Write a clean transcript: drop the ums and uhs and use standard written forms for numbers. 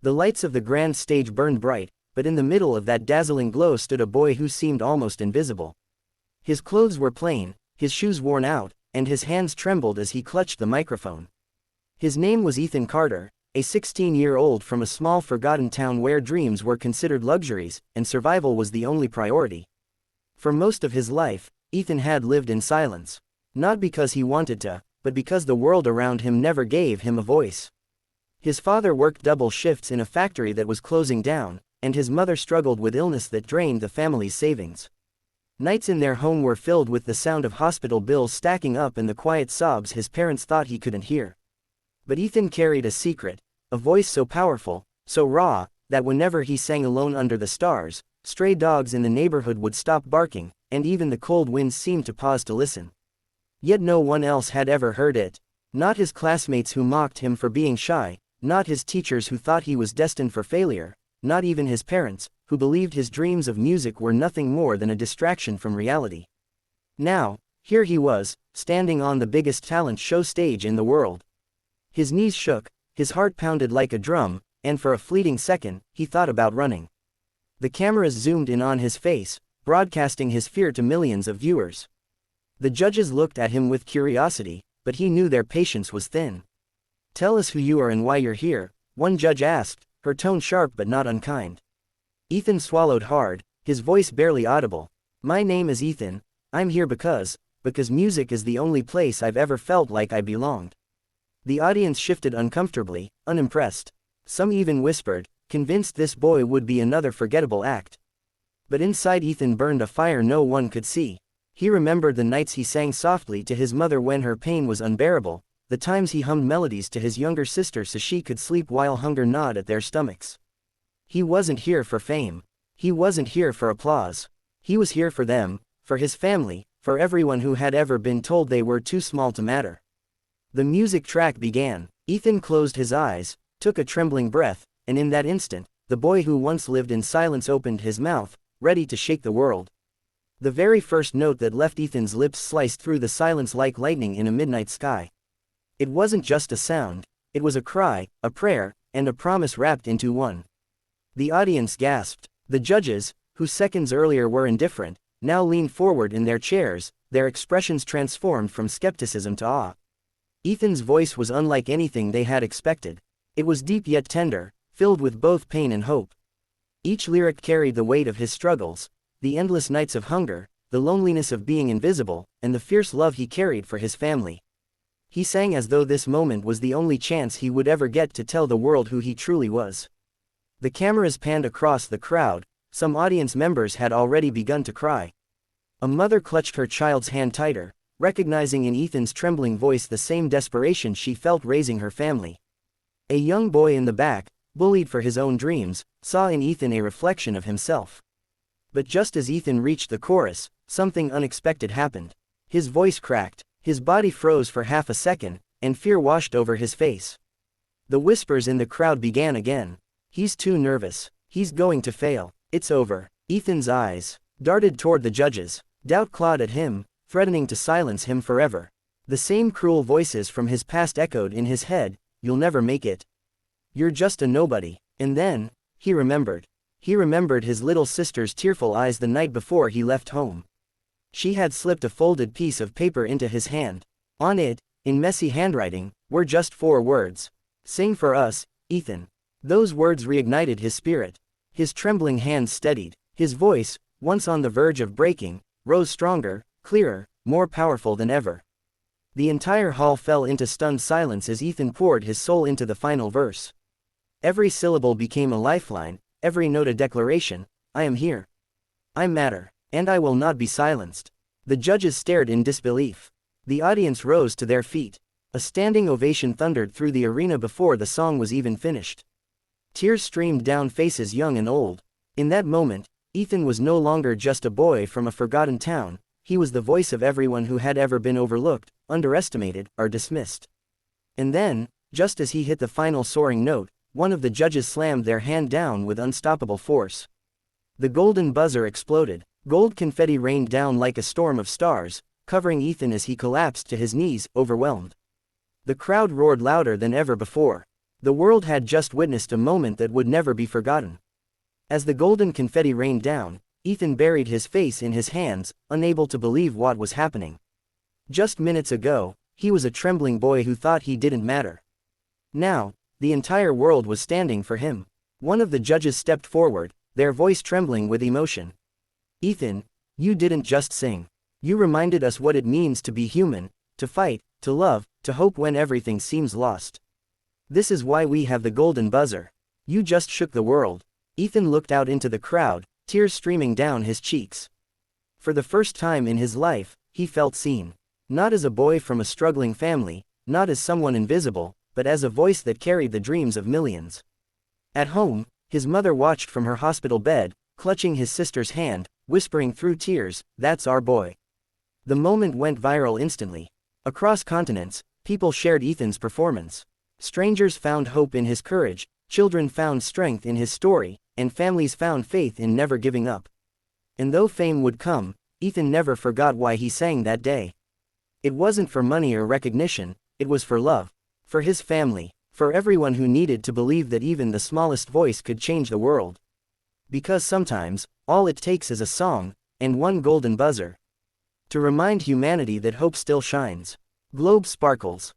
The lights of the grand stage burned bright, but in the middle of that dazzling glow stood a boy who seemed almost invisible. His clothes were plain, his shoes worn out, and his hands trembled as he clutched the microphone. His name was Ethan Carter, a 16-year-old from a small forgotten town where dreams were considered luxuries, and survival was the only priority. For most of his life, Ethan had lived in silence. Not because he wanted to, but because the world around him never gave him a voice. His father worked double shifts in a factory that was closing down, and his mother struggled with illness that drained the family's savings. Nights in their home were filled with the sound of hospital bills stacking up and the quiet sobs his parents thought he couldn't hear. But Ethan carried a secret, a voice so powerful, so raw, that whenever he sang alone under the stars, stray dogs in the neighborhood would stop barking, and even the cold winds seemed to pause to listen. Yet no one else had ever heard it. Not his classmates who mocked him for being shy, not his teachers who thought he was destined for failure, not even his parents, who believed his dreams of music were nothing more than a distraction from reality. Now, here he was, standing on the biggest talent show stage in the world. His knees shook, his heart pounded like a drum, and for a fleeting second, he thought about running. The cameras zoomed in on his face, broadcasting his fear to millions of viewers. The judges looked at him with curiosity, but he knew their patience was thin. "Tell us who you are and why you're here," one judge asked, her tone sharp but not unkind. Ethan swallowed hard, his voice barely audible. "My name is Ethan, I'm here because music is the only place I've ever felt like I belonged." The audience shifted uncomfortably, unimpressed. Some even whispered, convinced this boy would be another forgettable act. But inside Ethan burned a fire no one could see. He remembered the nights he sang softly to his mother when her pain was unbearable, the times he hummed melodies to his younger sister so she could sleep while hunger gnawed at their stomachs. He wasn't here for fame. He wasn't here for applause. He was here for them, for his family, for everyone who had ever been told they were too small to matter. The music track began. Ethan closed his eyes, took a trembling breath, and in that instant, the boy who once lived in silence opened his mouth, ready to shake the world. The very first note that left Ethan's lips sliced through the silence like lightning in a midnight sky. It wasn't just a sound, it was a cry, a prayer, and a promise wrapped into one. The audience gasped. The judges, who seconds earlier were indifferent, now leaned forward in their chairs, their expressions transformed from skepticism to awe. Ethan's voice was unlike anything they had expected. It was deep yet tender, filled with both pain and hope. Each lyric carried the weight of his struggles, the endless nights of hunger, the loneliness of being invisible, and the fierce love he carried for his family. He sang as though this moment was the only chance he would ever get to tell the world who he truly was. The cameras panned across the crowd, some audience members had already begun to cry. A mother clutched her child's hand tighter, recognizing in Ethan's trembling voice the same desperation she felt raising her family. A young boy in the back, bullied for his own dreams, saw in Ethan a reflection of himself. But just as Ethan reached the chorus, something unexpected happened. His voice cracked, his body froze for half a second, and fear washed over his face. The whispers in the crowd began again. "He's too nervous. He's going to fail. It's over." Ethan's eyes darted toward the judges. Doubt clawed at him, threatening to silence him forever. The same cruel voices from his past echoed in his head, "You'll never make it. You're just a nobody." And then, he remembered. He remembered his little sister's tearful eyes the night before he left home. She had slipped a folded piece of paper into his hand. On it, in messy handwriting, were just 4 words. "Sing for us, Ethan." Those words reignited his spirit. His trembling hands steadied. His voice, once on the verge of breaking, rose stronger, clearer, more powerful than ever. The entire hall fell into stunned silence as Ethan poured his soul into the final verse. Every syllable became a lifeline, every note a declaration: "I am here. I matter, and I will not be silenced." The judges stared in disbelief. The audience rose to their feet. A standing ovation thundered through the arena before the song was even finished. Tears streamed down faces young and old. In that moment, Ethan was no longer just a boy from a forgotten town, he was the voice of everyone who had ever been overlooked, underestimated, or dismissed. And then, just as he hit the final soaring note, one of the judges slammed their hand down with unstoppable force. The golden buzzer exploded. Gold confetti rained down like a storm of stars, covering Ethan as he collapsed to his knees, overwhelmed. The crowd roared louder than ever before. The world had just witnessed a moment that would never be forgotten. As the golden confetti rained down, Ethan buried his face in his hands, unable to believe what was happening. Just minutes ago, he was a trembling boy who thought he didn't matter. Now, the entire world was standing for him. One of the judges stepped forward, their voice trembling with emotion. "Ethan, you didn't just sing. You reminded us what it means to be human, to fight, to love, to hope when everything seems lost. This is why we have the golden buzzer. You just shook the world." Ethan looked out into the crowd, tears streaming down his cheeks. For the first time in his life, he felt seen. Not as a boy from a struggling family, not as someone invisible, but as a voice that carried the dreams of millions. At home, his mother watched from her hospital bed, clutching his sister's hand, whispering through tears, "That's our boy." The moment went viral instantly. Across continents, people shared Ethan's performance. Strangers found hope in his courage, children found strength in his story, and families found faith in never giving up. And though fame would come, Ethan never forgot why he sang that day. It wasn't for money or recognition, it was for love. For his family, for everyone who needed to believe that even the smallest voice could change the world. Because sometimes, all it takes is a song, and one golden buzzer. To remind humanity that hope still shines. Globe sparkles.